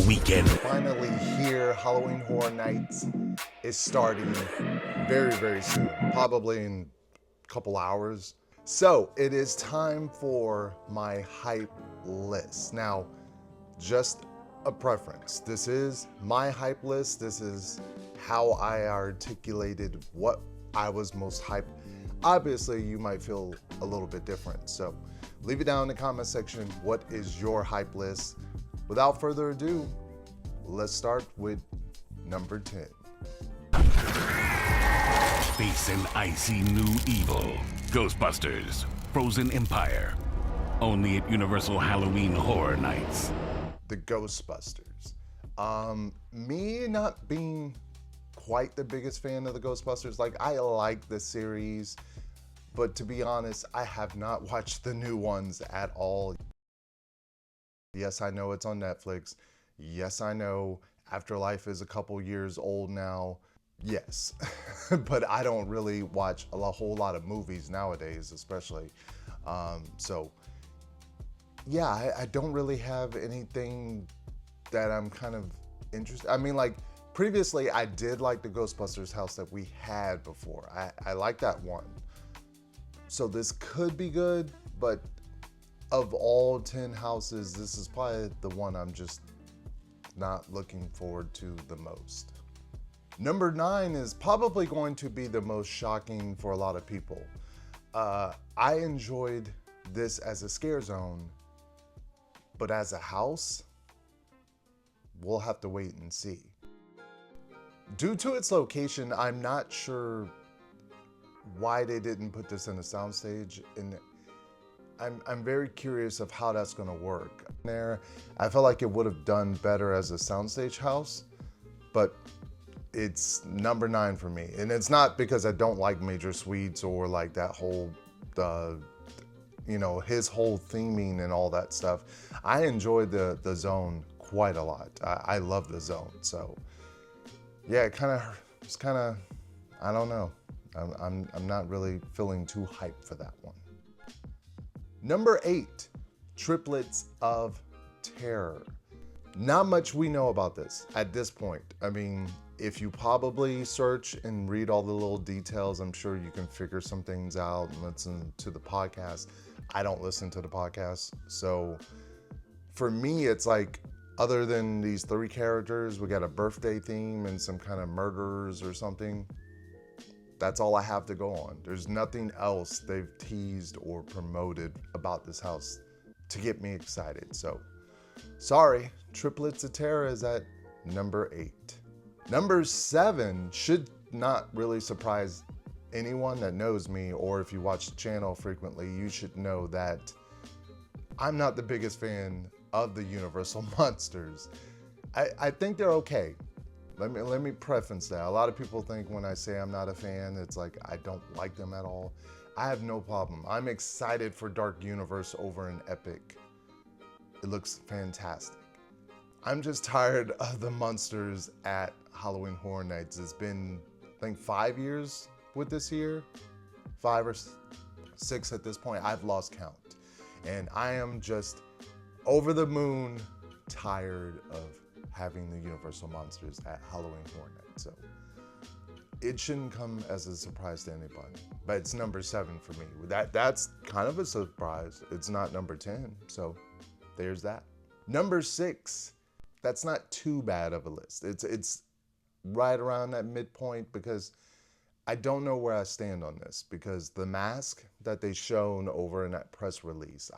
weekend. Finally here, Halloween Horror Nights is starting very, very soon, probably in a couple hours. So it is time for my hype list. Now, just a preference. This is my hype list. This is how I articulated what I was most hyped. Obviously, you might feel a little bit different. So leave it down in the comment section. What is your hype list? Without further ado, let's start with number 10. Face an icy new evil. Ghostbusters, Frozen Empire. Only at Universal Halloween Horror Nights. The Ghostbusters. Me not being quite the biggest fan of the Ghostbusters. Like, I like the series, but to be honest, I have not watched the new ones at all. Yes, I know it's on Netflix. Yes, I know Afterlife is a couple years old now. Yes, but I don't really watch a whole lot of movies nowadays, especially. So, yeah, I don't really have anything that I'm kind of interested. I mean, like, previously I did like the Ghostbusters house that we had before. I like that one. So this could be good, but of all 10 houses, this is probably the one I'm just not looking forward to the most. Number 9 is probably going to be the most shocking for a lot of people. I enjoyed this as a scare zone, but as a house, we'll have to wait and see. Due to its location, I'm not sure why they didn't put this in a soundstage, and I'm very curious of how that's gonna work. I felt like it would have done better as a soundstage house, but it's number 9 for me. And it's not because I don't like Major Sweets or like that whole, his whole theming and all that stuff. I enjoyed the zone quite a lot. I love the zone. So yeah, it's kind of, I don't know. I'm not really feeling too hyped for that one. Number 8, Triplets of Terror. Not much we know about this at this point. I mean, if you probably search and read all the little details, I'm sure you can figure some things out and listen to the podcast. I don't listen to the podcast. So for me, it's like, other than these 3 characters, we got a birthday theme and some kind of murderers or something. That's all I have to go on. There's nothing else they've teased or promoted about this house to get me excited. So, sorry, Triplets of Terror is at number 8. Number 7 should not really surprise anyone that knows me, or if you watch the channel frequently, you should know that I'm not the biggest fan of the Universal monsters. I think they're okay. Let me preface that. A lot of people think when I say I'm not a fan, it's like I don't like them at all. I have no problem. I'm excited for Dark Universe over in Epic. It looks fantastic. I'm just tired of the monsters at Halloween Horror Nights. It's been, I think, 5 years with this year. 5 or 6 at this point. I've lost count. And I am just over the moon tired of having the Universal monsters at Halloween Horror Nights. So it shouldn't come as a surprise to anybody, but it's number 7 for me. That's kind of a surprise. It's not number 10, so there's that. Number 6, that's not too bad of a list. It's right around that midpoint, because I don't know where I stand on this, because the mask that they shown over in that press release,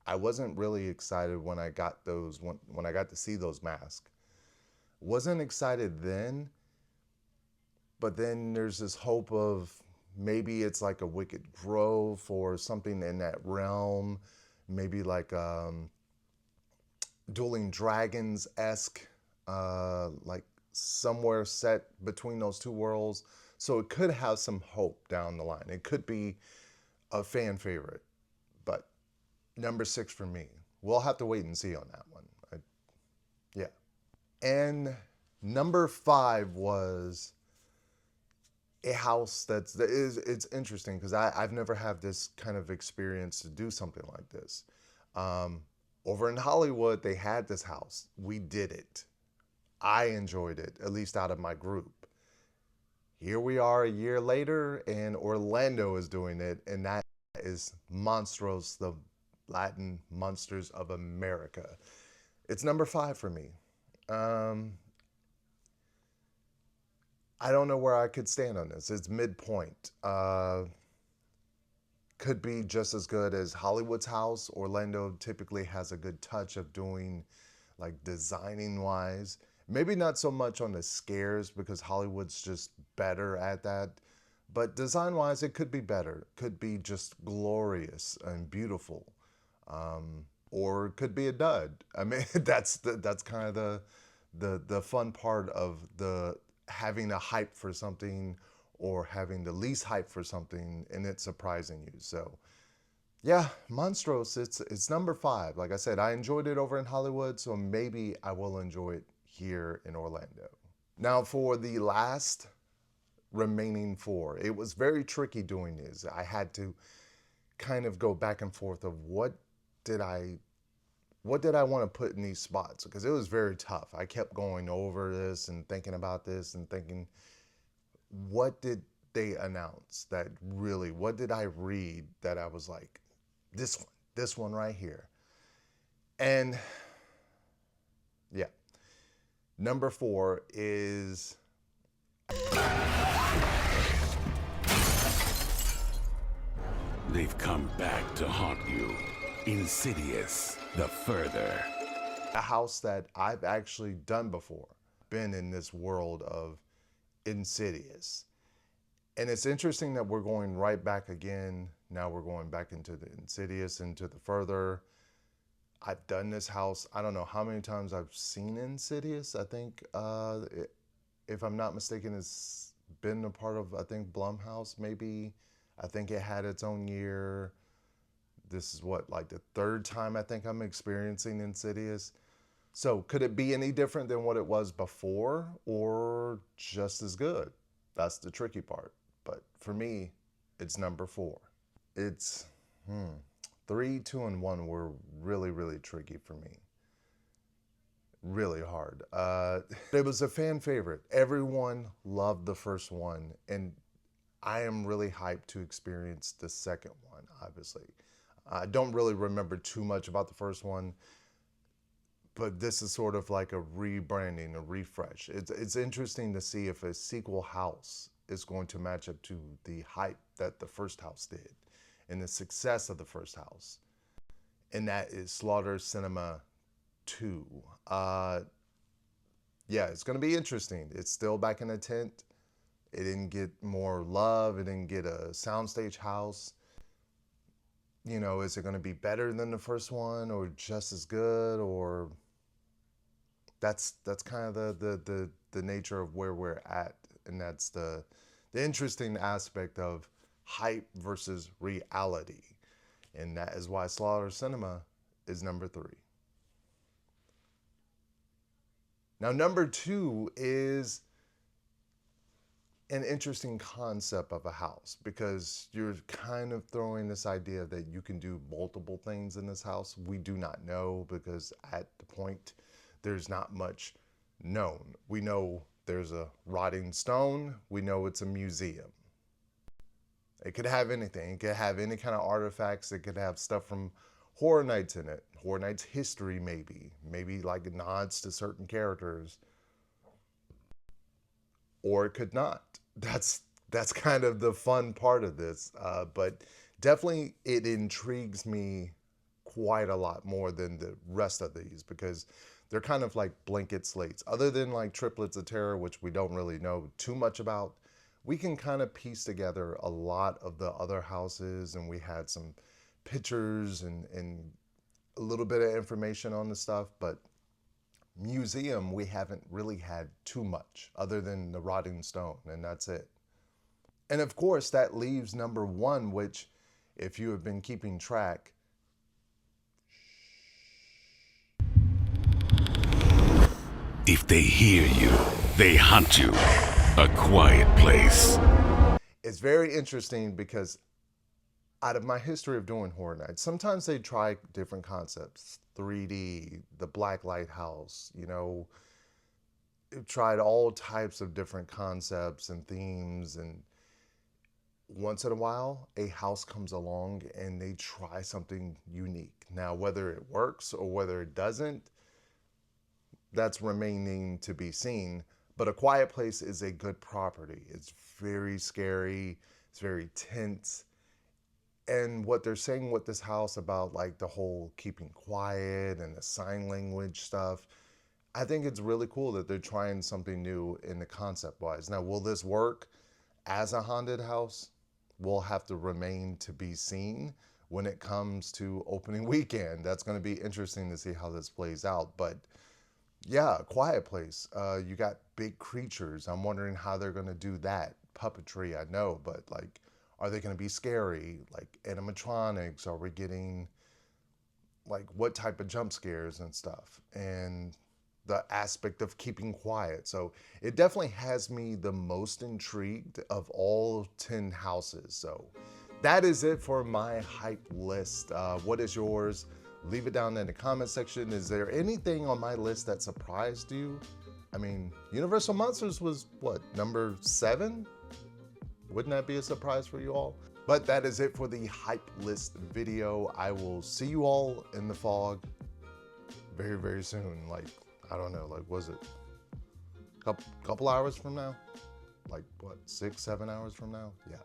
I wasn't really excited when I got when I got to see those masks. Wasn't excited then, but then there's this hope of maybe it's like a Wicked Grove or something in that realm, maybe like Dueling Dragons-esque, like somewhere set between those two worlds. So it could have some hope down the line. It could be a fan favorite, but number 6 for me. We'll have to wait and see on that one. Yeah. And number 5 was a house it's interesting, because I've never had this kind of experience to do something like this. Over in Hollywood, they had this house. We did it. I enjoyed it, at least out of my group. Here we are a year later, and Orlando is doing it, and that is Monstros, the Latin Monsters of America. It's number 5 for me. I don't know where I could stand on this. It's midpoint. Could be just as good as Hollywood's house. Orlando typically has a good touch of doing, like, designing wise. Maybe not so much on the scares because Hollywood's just better at that. But design wise, it could be better. Could be just glorious and beautiful. Or it could be a dud. I mean, that's kind of the fun part of the having a hype for something or having the least hype for something and it surprising you. So yeah, Monstros, it's number 5. Like I said, I enjoyed it over in Hollywood, so maybe I will enjoy it here in Orlando. Now for the last remaining 4, it was very tricky doing this. I had to kind of go back and forth of what did I want to put in these spots, because it was very tough. I kept going over this and thinking about this and thinking, what did they announce that really, what did I read that I was like, this one right here. And yeah, number 4 is They've come back to haunt you. Insidious, The Further. a house that I've actually done before, been in this world of Insidious. And it's interesting that we're going right back again. Now we're going back into the Insidious, into The Further. I've done this house. I don't know how many times I've seen Insidious. I think, if I'm not mistaken, it's been a part of, I think, Blumhouse maybe. I think it had its own year. This is what, like the 3rd time I think I'm experiencing Insidious. So could it be any different than what it was before or just as good? That's the tricky part. But for me, it's number 4. It's 3, 2, and 1 were really, really tricky for me. Really hard. It was a fan favorite. Everyone loved the first one, and I am really hyped to experience the second one, obviously. I don't really remember too much about the first one, but this is sort of like a rebranding, a refresh. It's interesting to see if a sequel house is going to match up to the hype that the first house did and the success of the first house. And that is Slaughter Sinema 2. Yeah, it's going to be interesting. It's still back in the tent. It didn't get more love. It didn't get a soundstage house. You know, is it going to be better than the first one or just as good? Or that's kind of the nature of where we're at. And that's the interesting aspect of hype versus reality. And that is why Slaughter Sinema is number 3. Now, number 2 is an interesting concept of a house, because you're kind of throwing this idea that you can do multiple things in this house. We do not know, because at the point there's not much known. We know there's a rotting stone. We know it's a museum. It could have anything. It could have any kind of artifacts. It could have stuff from Horror Nights in it. Horror Nights history, maybe like nods to certain characters. Or it could not. That's kind of the fun part of this. But definitely it intrigues me quite a lot more than the rest of these, because they're kind of like blanket slates. Other than like Triplets of Terror, which we don't really know too much about, we can kind of piece together a lot of the other houses, and we had some pictures and a little bit of information on the stuff, but museum, we haven't really had too much other than the rotting stone, and that's it. And of course, that leaves number 1, which, if you have been keeping track, If they hear you, they hunt you. A Quiet Place. it's very interesting because out of my history of doing horror nights, sometimes they try different concepts, 3D, the Black Lighthouse, you know, tried all types of different concepts and themes, and once in a while a house comes along and they try something unique. Now whether it works or whether it doesn't, that's remaining to be seen. But A Quiet Place is a good property. It's very scary, it's very tense. And what they're saying with this house about like the whole keeping quiet and the sign language stuff, I think it's really cool that they're trying something new in the concept wise. Now, will this work as a haunted house? Will have to remain to be seen when it comes to opening weekend. That's going to be interesting to see how this plays out. But yeah, A Quiet Place. You got big creatures. I'm wondering how they're going to do that. Puppetry, I know, but like, are they going to be scary? Like animatronics? Are we getting like what type of jump scares and stuff? And the aspect of keeping quiet. So it definitely has me the most intrigued of all 10 houses. So that is it for my hype list. What is yours? Leave it down in the comment section. Is there anything on my list that surprised you? I mean, Universal Monsters was what, number 7? Wouldn't that be a surprise for you all? But that is it for the hype list video. I will see you all in the fog very, very soon. Like, I don't know, like, was it a couple hours from now? Like, what, 6, 7 hours from now? Yeah.